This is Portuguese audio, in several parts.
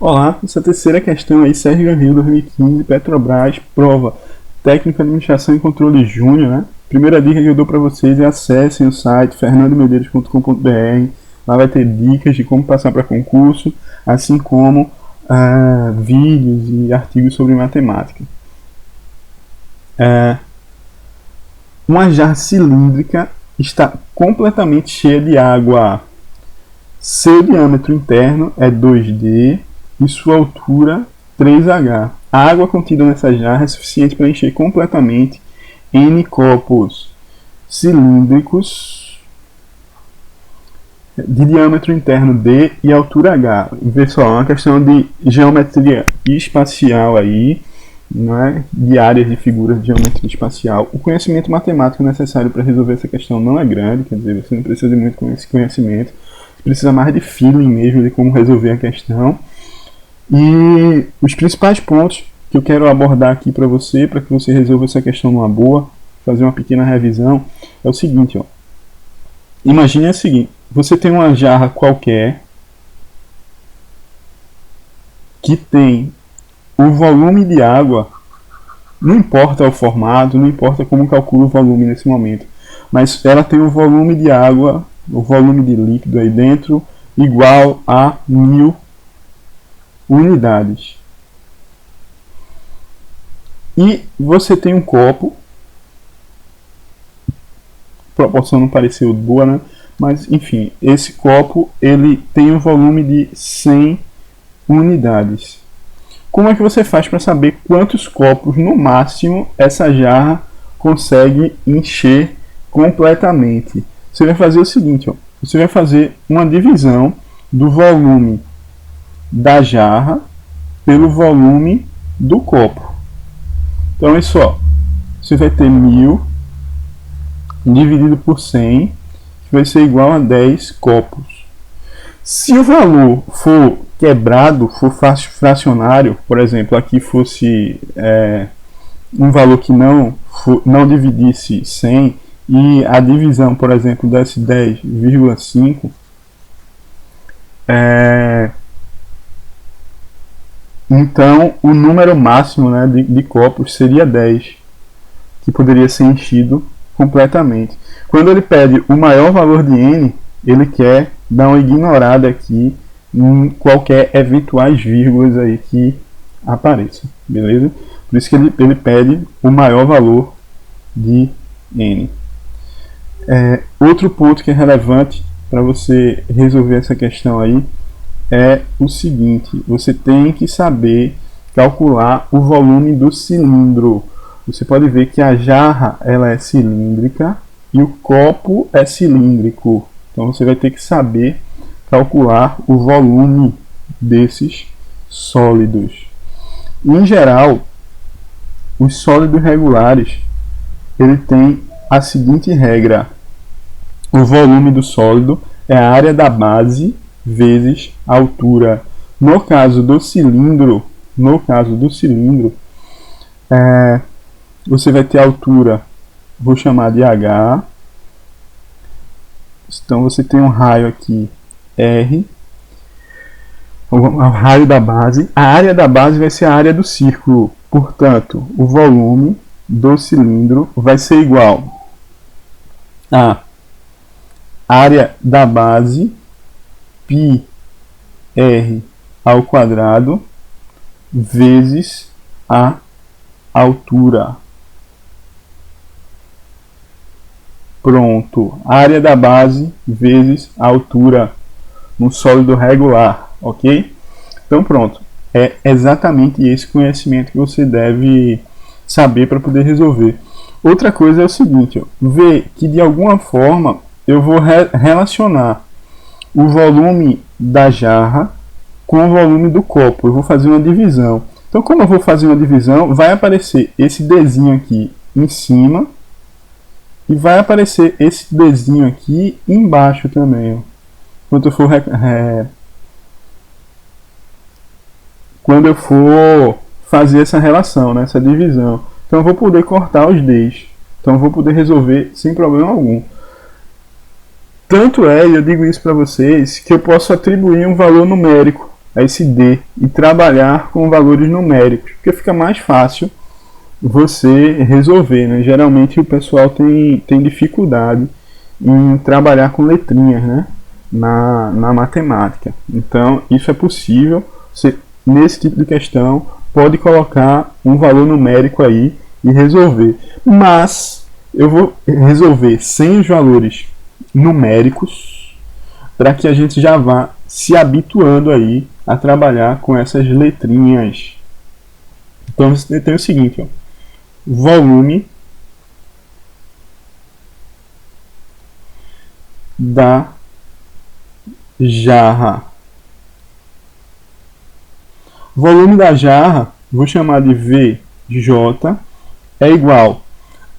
Olá, essa terceira questão aí, Sérgio Rio 2015, Petrobras, prova Técnica, Administração e Controle Júnior, né? Primeira dica que eu dou para vocês é acessem o site fernandomedeiros.com.br. Lá vai ter dicas de como passar para concurso, assim como vídeos e artigos sobre matemática. Uma jarra cilíndrica está completamente cheia de água. Seu diâmetro interno é 2D e sua altura 3H. A água contida nessa jarra é suficiente para encher completamente N copos cilíndricos de diâmetro interno D e altura H. Pessoal, é uma questão de geometria espacial aí, né, de áreas de figuras de geometria espacial. O conhecimento matemático necessário para resolver essa questão não é grande, quer dizer, você não precisa de muito conhecimento, você precisa mais de feeling mesmo de como resolver a questão. E os principais pontos que eu quero abordar aqui para que você resolva essa questão numa boa, fazer uma pequena revisão, é o seguinte, ó. Imagine o seguinte, você tem uma jarra qualquer que tem o volume de água, não importa o formato, não importa como calcula o volume nesse momento, mas ela tem o volume de água, o volume de líquido aí dentro, igual a 1000 unidades. E você tem um copo, a proporção não pareceu boa, né? Mas enfim, esse copo ele tem um volume de 100 unidades. Como é que você faz para saber quantos copos no máximo essa jarra consegue encher completamente? Você vai fazer o seguinte, ó, você vai fazer uma divisão do volume da jarra pelo volume do copo. Então é só, você vai ter 1000 dividido por 100, que vai ser igual a 10 copos. Se o valor for quebrado, for fracionário, por exemplo, aqui fosse um valor que não dividisse 100 e a divisão, por exemplo, desse 10,5, então o número máximo, né, de copos seria 10, que poderia ser enchido completamente. Quando ele pede o maior valor de N, ele quer dar uma ignorada aqui em qualquer eventuais vírgulas aí que apareçam, beleza? Por isso que ele pede o maior valor de N. Outro ponto que é relevante para você resolver essa questão aí é o seguinte: você tem que saber calcular o volume do cilindro. Você pode ver que a jarra ela é cilíndrica e o copo é cilíndrico. Então você vai ter que saber calcular o volume desses sólidos. Em geral, os sólidos regulares ele tem a seguinte regra: o volume do sólido é a área da base vezes a altura. No caso do cilindro, você vai ter a altura, vou chamar de H. Então você tem um raio aqui R, o raio da base. A área da base vai ser a área do círculo. Portanto, o volume do cilindro vai ser igual a área da base πr ao quadrado vezes a altura. Pronto, área da base vezes a altura no sólido regular, ok? Então pronto, é exatamente esse conhecimento que você deve saber para poder resolver. Outra coisa é o seguinte, ó, ver que de alguma forma eu vou relacionar o volume da jarra com o volume do copo. Eu vou fazer uma divisão. Então, como eu vou fazer uma divisão, vai aparecer esse Dzinho aqui em cima e vai aparecer esse Dzinho aqui embaixo também. Ó. Quando eu for fazer essa relação, né, essa divisão. Então, eu vou poder cortar os Ds. Então, eu vou poder resolver sem problema algum. Tanto é, e eu digo isso para vocês, que eu posso atribuir um valor numérico a esse D e trabalhar com valores numéricos, porque fica mais fácil você resolver, né? Geralmente o pessoal tem dificuldade em trabalhar com letrinhas, né? Na matemática. Então, isso é possível. Você, nesse tipo de questão, pode colocar um valor numérico aí e resolver. Mas eu vou resolver sem os valores numéricos para que a gente já vá se habituando aí a trabalhar com essas letrinhas. Então, você tem o seguinte, ó. Volume da jarra. Volume da jarra, vou chamar de VJ, é igual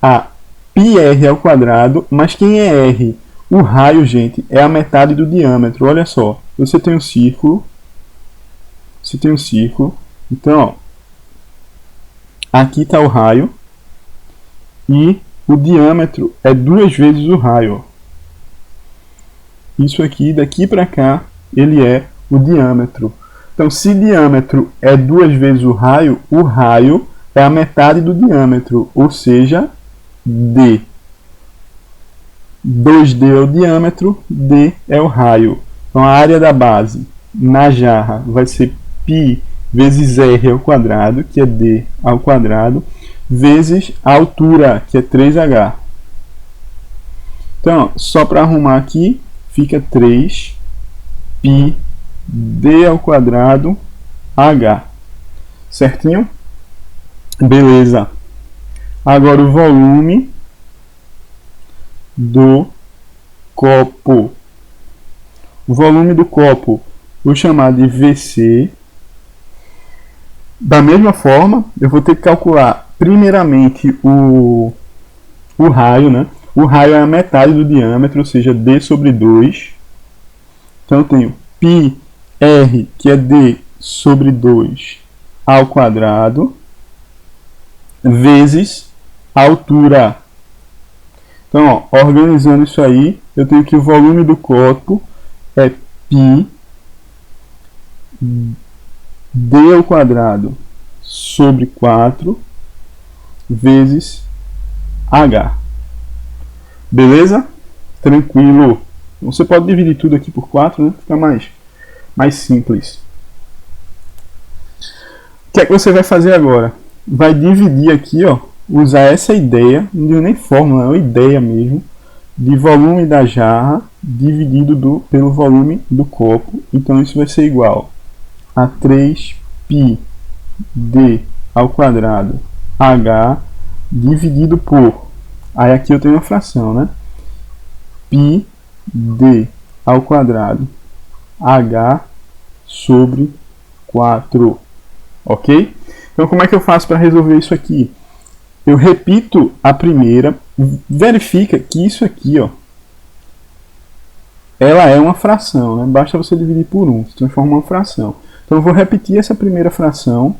a πr ao quadrado, mas quem é R? O raio, gente, é a metade do diâmetro. Olha só, você tem um círculo, então, ó, aqui está o raio e o diâmetro é 2 vezes o raio. Isso aqui, daqui para cá, ele é o diâmetro. Então, se diâmetro é 2 vezes o raio é a metade do diâmetro, ou seja, D. 2D é o diâmetro, D é o raio. Então, a área da base na jarra vai ser π vezes R ao quadrado, que é D ao quadrado, vezes a altura, que é 3H. Então, só para arrumar aqui, fica 3 π D ao quadrado H. Certinho? Beleza. Agora o volume do copo. O volume do copo vou chamar de VC. Da mesma forma, eu vou ter que calcular primeiramente o raio, né? O raio é a metade do diâmetro, ou seja, D sobre 2. Então eu tenho πr, que é D sobre 2 ao quadrado, vezes a altura. Então, ó, organizando isso aí, eu tenho que o volume do copo é π D ao quadrado sobre 4 vezes H. Beleza? Tranquilo. Você pode dividir tudo aqui por 4, né? Fica mais simples. O que é que você vai fazer agora? Vai dividir aqui, ó, usar essa ideia, não digo nem fórmula, é uma ideia mesmo, de volume da jarra dividido pelo volume do copo. Então isso vai ser igual a 3π D ao quadrado H dividido por, aí aqui eu tenho uma fração, né? π D ao quadrado H sobre 4. Ok? Então como é que eu faço para resolver isso aqui? Eu repito a primeira, verifica que isso aqui, ó, ela é uma fração, né? Basta você dividir por 1, se transforma em uma fração. Então eu vou repetir essa primeira fração,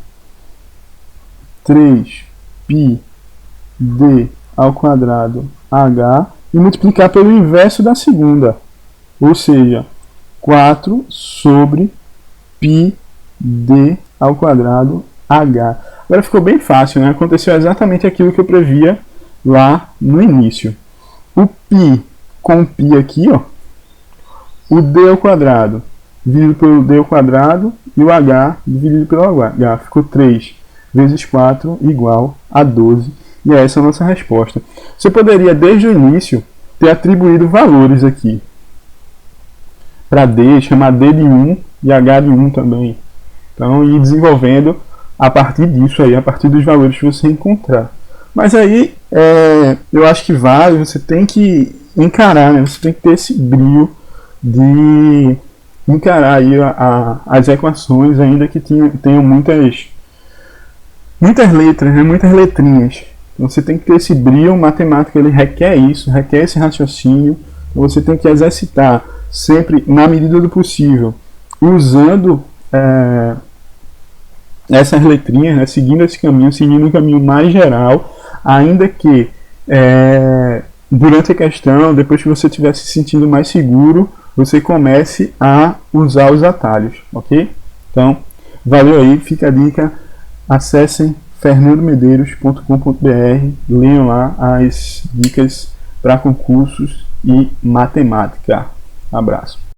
3π D ao quadrado H, e multiplicar pelo inverso da segunda, ou seja, 4 sobre π D ao quadrado H. Agora ficou bem fácil, né? Aconteceu exatamente aquilo que eu previa lá no início. O π com π aqui, ó, o D ao quadrado dividido pelo D ao quadrado e o H dividido pelo H. Ficou 3 vezes 4 igual a 12. E essa é a nossa resposta. Você poderia, desde o início, ter atribuído valores aqui. Para D, chamar D de 1 e H de 1 também. Então, ir desenvolvendo a partir disso aí, a partir dos valores que você encontrar. Mas aí, eu acho que vale, você tem que encarar, né? Você tem que ter esse brilho de encarar aí as equações, ainda que tenham muitas letras, né? Muitas letrinhas. Então, você tem que ter esse brilho, matemática ele requer isso, requer esse raciocínio. Então, você tem que exercitar sempre, na medida do possível, usando essas letrinhas, né? Seguindo esse caminho, seguindo um caminho mais geral, ainda que durante a questão, depois que você estiver se sentindo mais seguro, você comece a usar os atalhos, ok? Então, valeu aí, fica a dica, acessem fernandomedeiros.com.br, leiam lá as dicas para concursos e matemática. Abraço.